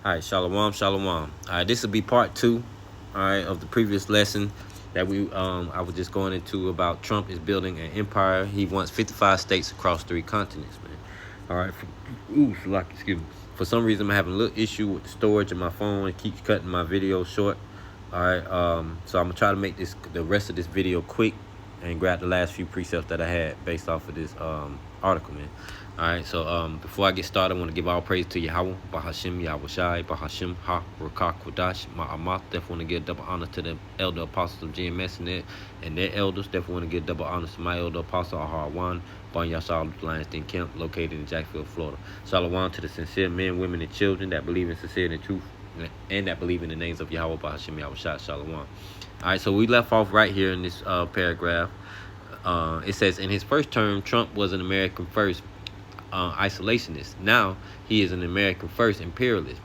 All right, shalom, shalom. All right, this will be part two, all right, of the previous lesson that I was just going into about Trump is building an empire. He wants 55 states across 3 continents, man. All right, excuse me. For some reason, I'm having a little issue with the storage of my phone. It keeps cutting my video short. All right, so I'm gonna try to make the rest of this video quick and grab the last few precepts that I had based off of this article, man. All right, so before I get started, I want to give all praise to Yahweh, Bahashim Yahushai, Bahashim Ha Rakak Kodash Ma'amat. Definitely want to give double honor to the elder apostles of GMS and their elders. Definitely want to give double honor to my elder apostle Aharwan, Bon Yashal Lions Den Camp, located in Jacksonville, Florida. Shalom to the sincere men, women, and children that believe in sincerity and truth, and that believe in the names of Yahweh, Bahashim Yahushai. Shalom. All right, so we left off right here in this paragraph. It says, in his first term, Trump was an American first isolationist. Now he is an American first imperialist.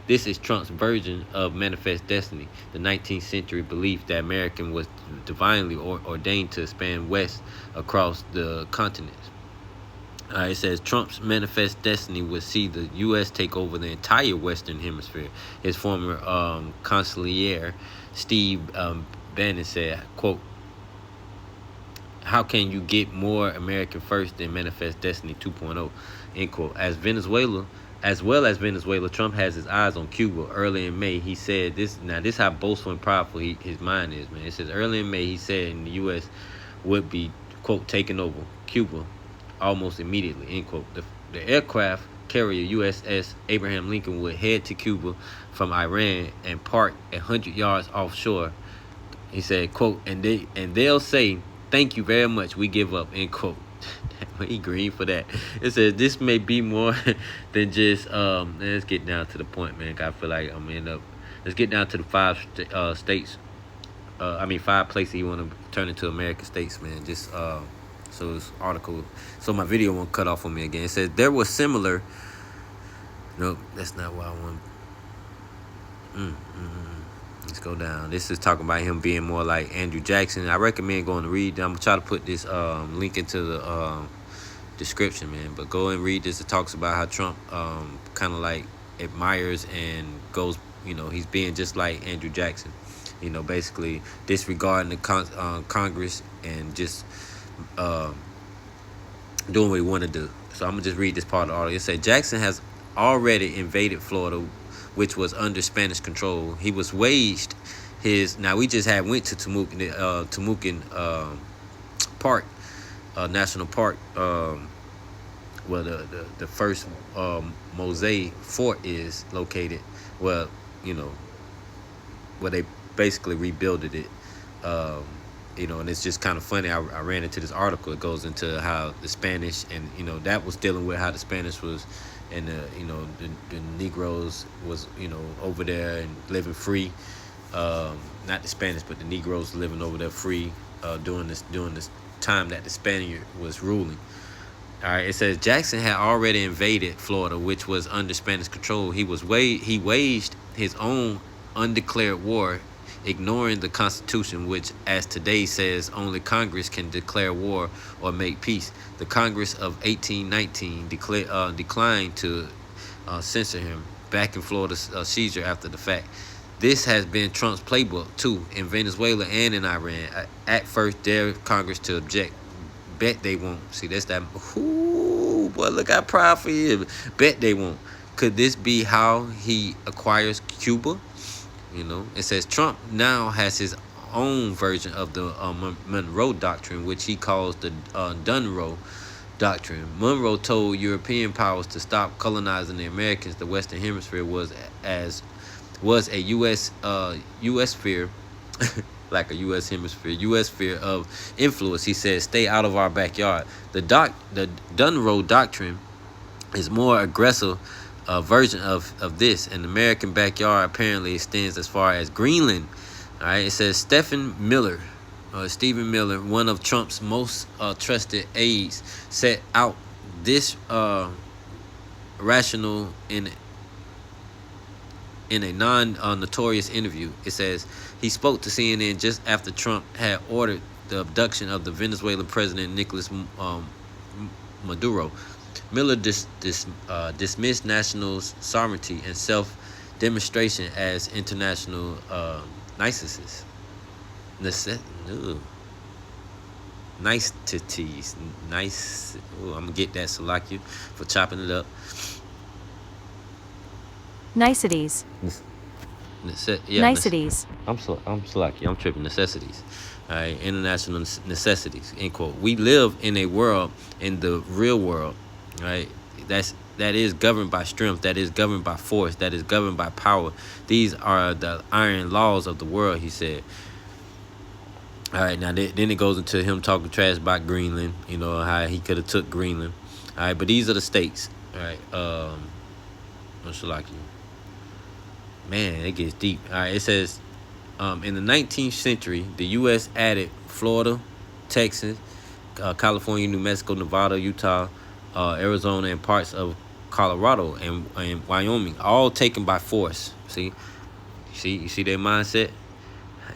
This is Trump's version of manifest destiny, the 19th century belief that American was divinely ordained to span west across the continents. It says Trump's manifest destiny would see the U.S. take over the entire Western Hemisphere. His former consigliere, Steve Bannon, said, quote, how can you get more American first than Manifest Destiny 2.0, end quote. As well as Venezuela, Trump has his eyes on Cuba. Early in May, he said this. Now, this is how boastful and powerful his mind is, man. It says early in May, he said the U.S. would be, quote, taking over Cuba almost immediately, end quote. The aircraft carrier USS Abraham Lincoln would head to Cuba from Iran and park 100 yards offshore. He said, quote, and they'll say, thank you very much, we give up, end quote. He green for that. It says this may be more than just let's get down to the point, man. I feel like I'm end up. Let's get down to the 5 states. 5 places you want to turn into American states, man. Just so this article, so my video won't cut off on me again. It says there was similar. Nope, that's not what I want. Let's go down. This is talking about him being more like Andrew Jackson. I recommend going to read. I'm gonna try to put this link into the description, man. But go and read this. It talks about how Trump kind of like admires and goes. He's being just like Andrew Jackson. Basically disregarding the Congress and just doing what he want to do. So I'm gonna just read this part of the article. It said Jackson has already invaded Florida, which was under Spanish control. He was waged his. Now we just went to Temucan Park, National Park, where the first Mosaic Fort is located. Well, where they basically rebuilded it. And it's just kind of funny. I ran into this article. It goes into how the Spanish and that was dealing with how the Spanish was. And the Negroes was over there and living free, not the Spanish but the Negroes living over there free during this time that the Spaniard was ruling. All right, it says Jackson had already invaded Florida, which was under Spanish control. He waged his own undeclared war, ignoring the Constitution, which, as today says, only Congress can declare war or make peace. The Congress of 1819 declined to censor him, back in Florida's seizure after the fact. This has been Trump's playbook, too, in Venezuela and in Iran. At first, dare Congress to object. Bet they won't. See, that's that. Ooh, boy, look how proud for you. Bet they won't. Could this be how he acquires Cuba? It says Trump now has his own version of the Monroe Doctrine, which he calls the Dunroe Doctrine. Monroe told European powers to stop colonizing the Americans. The Western Hemisphere was a U.S. sphere, like a U.S. hemisphere, U.S. sphere of influence. He said, stay out of our backyard. The Dunroe Doctrine is more aggressive version of this. An American backyard apparently extends as far as Greenland. All right, it says Stephen Miller, one of Trump's most trusted aides, set out this rationale in a non-notorious interview. It says he spoke to CNN just after Trump had ordered the abduction of the Venezuelan president Nicolas Maduro. Miller dismissed national sovereignty and demonstration as international niceties. Niceties. Nice. Ooh, I'm gonna get that Salakia for chopping it up. Niceties. Yeah, Niceties. I'm Salakia. I'm tripping. Necessities. All right, international necessities. End quote. We live in a world, in the real world, right? That is governed by strength. That is governed by force. That is governed by power. These are the iron laws of the world, he said. All right, now then it goes into him talking trash about Greenland. You know how he could have took Greenland. All right, but these are the states. All right, what's like you? Man, it gets deep. All right, it says, in the 19th century, the U.S. added Florida, Texas, California, New Mexico, Nevada, Utah, Arizona, and parts of Colorado and Wyoming, all taken by force. You see their mindset.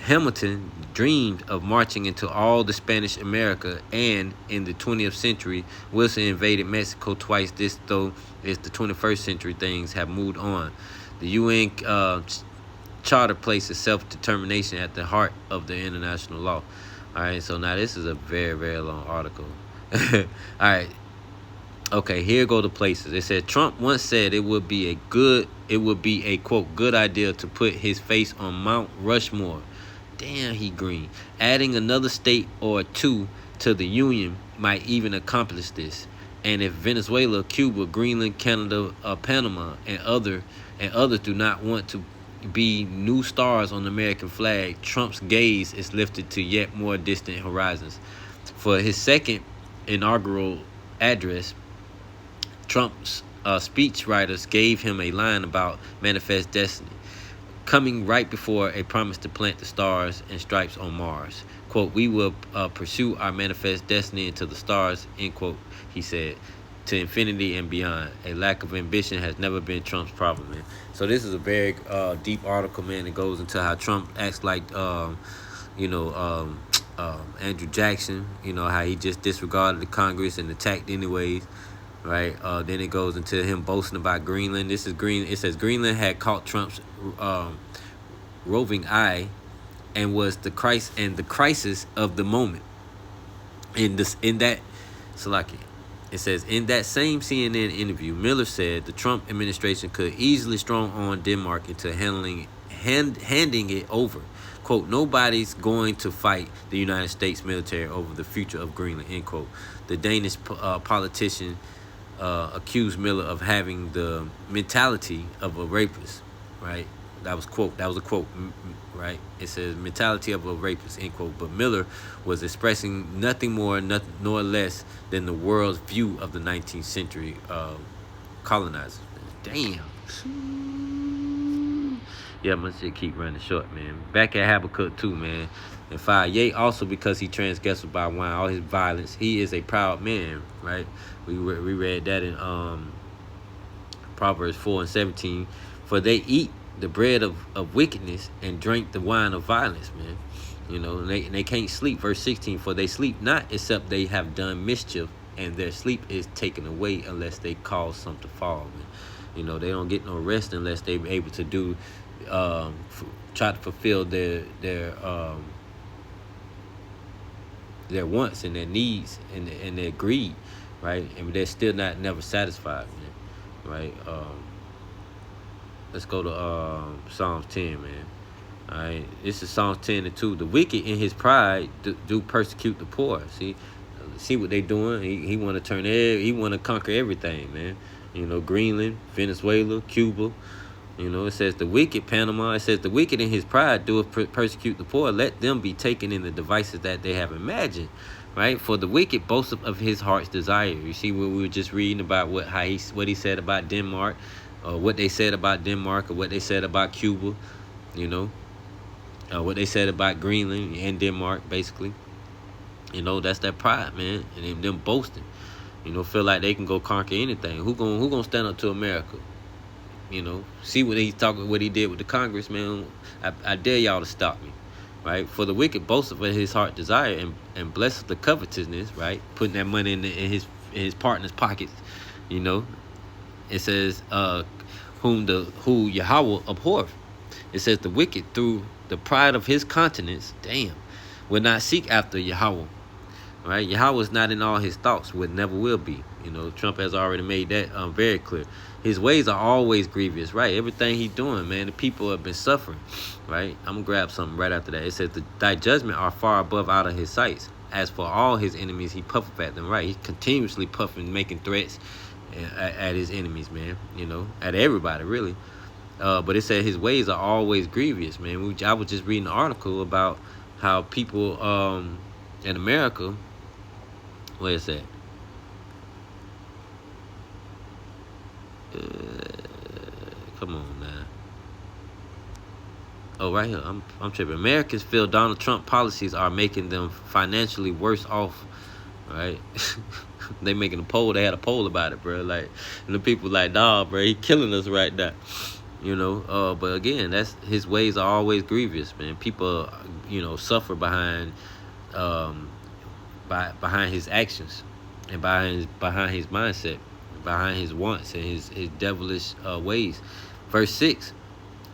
Hamilton dreamed of marching into all the Spanish America, and in the 20th century, Wilson invaded Mexico twice. This, though, is the 21st century. Things have moved on. The UN Charter places self-determination at the heart of the international law. All right, so now this is a very, very long article. All right. Okay, here go the places. It said Trump once said it would be a quote good idea to put his face on Mount Rushmore. Damn, he green. Adding another state or two to the Union might even accomplish this. And if Venezuela, Cuba, Greenland, Canada, Panama, and others do not want to be new stars on the American flag, Trump's gaze is lifted to yet more distant horizons. For his second inaugural address, Trump's speechwriters gave him a line about manifest destiny, coming right before a promise to plant the stars and stripes on Mars. Quote, we will pursue our manifest destiny into the stars, end quote, he said, to infinity and beyond. A lack of ambition has never been Trump's problem, man. So this is a very deep article, man. It goes into how Trump acts like, Andrew Jackson, how he just disregarded the Congress and attacked anyways. Right. Then it goes into him boasting about Greenland. This is Green. It says Greenland had caught Trump's roving eye, and was the crisis of the moment. In that, Salaki, it says in that same CNN interview, Miller said the Trump administration could easily strong arm Denmark into handing it over. Quote, nobody's going to fight the United States military over the future of Greenland, end quote. The Danish politician accused Miller of having the mentality of a rapist, right? That was a quote, right? It says mentality of a rapist, end quote. But Miller was expressing nothing more, nor less than the world's view of the 19th century colonizers. Damn. Yeah, my shit keep running short, man. Back at Habakkuk 2, man. And 5, yea, also because he transgressed by wine, all his violence, he is a proud man, right? We read that in Proverbs 4:17. For they eat the bread of wickedness and drink the wine of violence, man. And they can't sleep. Verse 16, for they sleep not except they have done mischief, and their sleep is taken away unless they cause some to fall, man. They don't get no rest unless they're able to do try to fulfill their wants and their needs and their greed, right? And they're still never satisfied, man. Right? Let's go to Psalms 10, man. All right, this is Psalms 10:2. The wicked in his pride do persecute the poor. See what they doing? He want to he want to conquer everything, man. Greenland, Venezuela, Cuba. It says the wicked, Panama. It says the wicked in his pride doeth persecute the poor. Let them be taken in the devices that they have imagined, right? For the wicked boasts of his heart's desire. You see what we were just reading about what he said about Denmark, or what they said about Denmark, or what they said about Cuba, what they said about Greenland and Denmark, basically. That's that pride, man, and them boasting. Feel like they can go conquer anything. Who gonna stand up to America? See what he did with the Congress, man. I dare y'all to stop me, right? For the wicked boasts of his heart desire and blesses the covetousness, right? Putting that money in his partner's pockets, It says, who Yahweh abhorreth. It says the wicked through the pride of his countenance, will not seek after Yahweh. Right? Yahweh is not in all his thoughts, would never will be. Trump has already made that very clear. His ways are always grievous, right? Everything he's doing, man, the people have been suffering, right? I'm going to grab something right after that. It says, thy judgment are far above out of his sights. As for all his enemies, he puffeth at them, right? He's continuously puffing, making threats at his enemies, man, at everybody, really. But it said his ways are always grievous, man. I was just reading an article about how people in America, where is that? Come on now. Oh, right here. I'm tripping. Americans feel Donald Trump policies are making them financially worse off. Right? They making a poll. They had a poll about it, bro. Like, and the people like, nah, bro, he killing us right now. But again, that's his ways are always grievous, man. People, suffer behind his actions and behind his mindset, behind his wants and his devilish ways. Verse 6,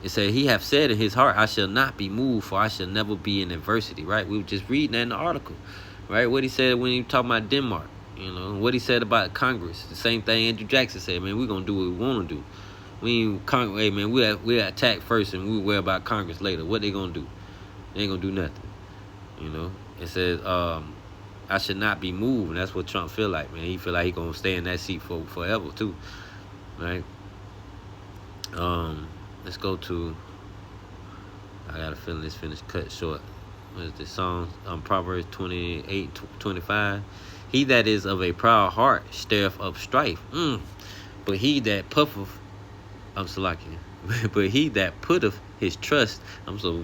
it said, he hath said in his heart, I shall not be moved, for I shall never be in adversity. Right? We were just reading that in the article, right? What he said when he talking about Denmark, what he said about Congress. The same thing Andrew Jackson said, man, we're going to do what we want to do. Hey, man, we attack first and we worry about Congress later. What they going to do? They ain't going to do nothing. It says, I should not be moved. And that's what Trump feel like, man. He feel like he going to stay in that seat for forever, too. Right? Let's go to, I got a feeling this finished cut short. What is this song? Proverbs 28:25. He that is of a proud heart stirreth up strife. But he that puffeth, but he that putteth his trust, I'm so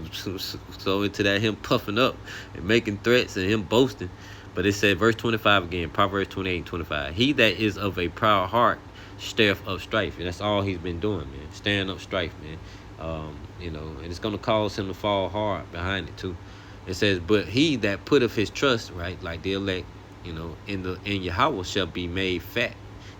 into that, him puffing up and making threats and him boasting. But it said, verse 25 again, Proverbs 28:25. He that is of a proud heart stirreth up strife. And that's all he's been doing, man. Stirring up strife, man. And it's going to cause him to fall hard behind it, too. It says, but he that putteth his trust, right, like the elect, in Yahweh shall be made fat.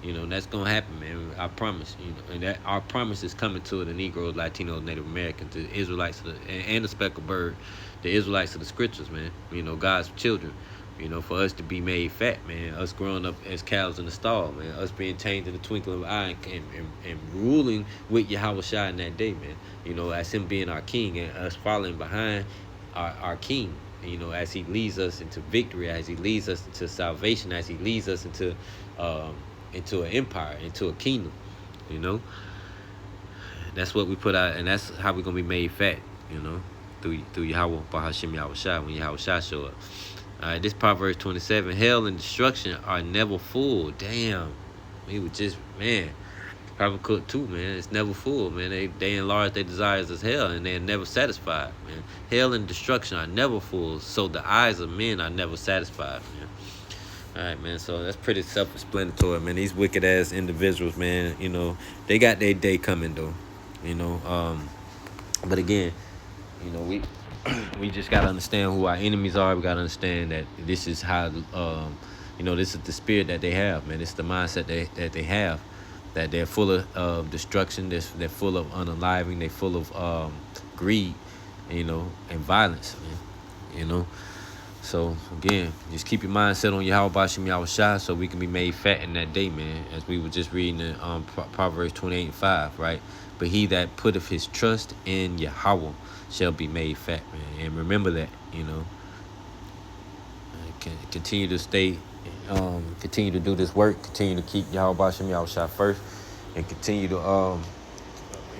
That's going to happen, man. I promise, and that our promise is coming to the Negroes, Latinos, Native Americans, the Israelites, and the speckled bird, the Israelites of the scriptures, man. God's children, for us to be made fat, man. Us growing up as cows in the stall, man. Us being changed in the twinkling of an eye and ruling with Yahweh Shai in that day, man. As him being our king and us following behind our king, as he leads us into victory, as he leads us into salvation, as he leads us into an empire, into a kingdom. That's what we put out, and that's how we're gonna be made fat, through Yahweh Bahashim Yahweh Shai, when Yahweh Shai show up. All right, this Proverbs 27. Hell and destruction are never full. Damn, we would just, man. Habakkuk 2, man, it's never full, man. They enlarge their desires as hell, and they're never satisfied, man. Hell and destruction are never full, so the eyes of men are never satisfied, man. All right, man, so that's pretty self-explanatory, man. These wicked-ass individuals, man, they got their day coming, though, But again, we just got to understand who our enemies are. We got to understand that this is how, this is the spirit that they have, man. It's the mindset that they have, that they're full of destruction. They're full of unaliving. They're full of greed, and violence, man, So, again, just keep your mind set on Yahweh Bashim Yahweh Shai so we can be made fat in that day, man, as we were just reading in Proverbs 28:5, right? But he that putteth his trust in Yahweh shall be made fat, man. And remember that, continue to stay, continue to do this work, continue to keep Yahweh Bashim Yahweh Shai first, and continue to,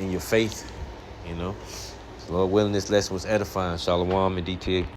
in your faith, Lord willing, this lesson was edifying. Shalom and DTA.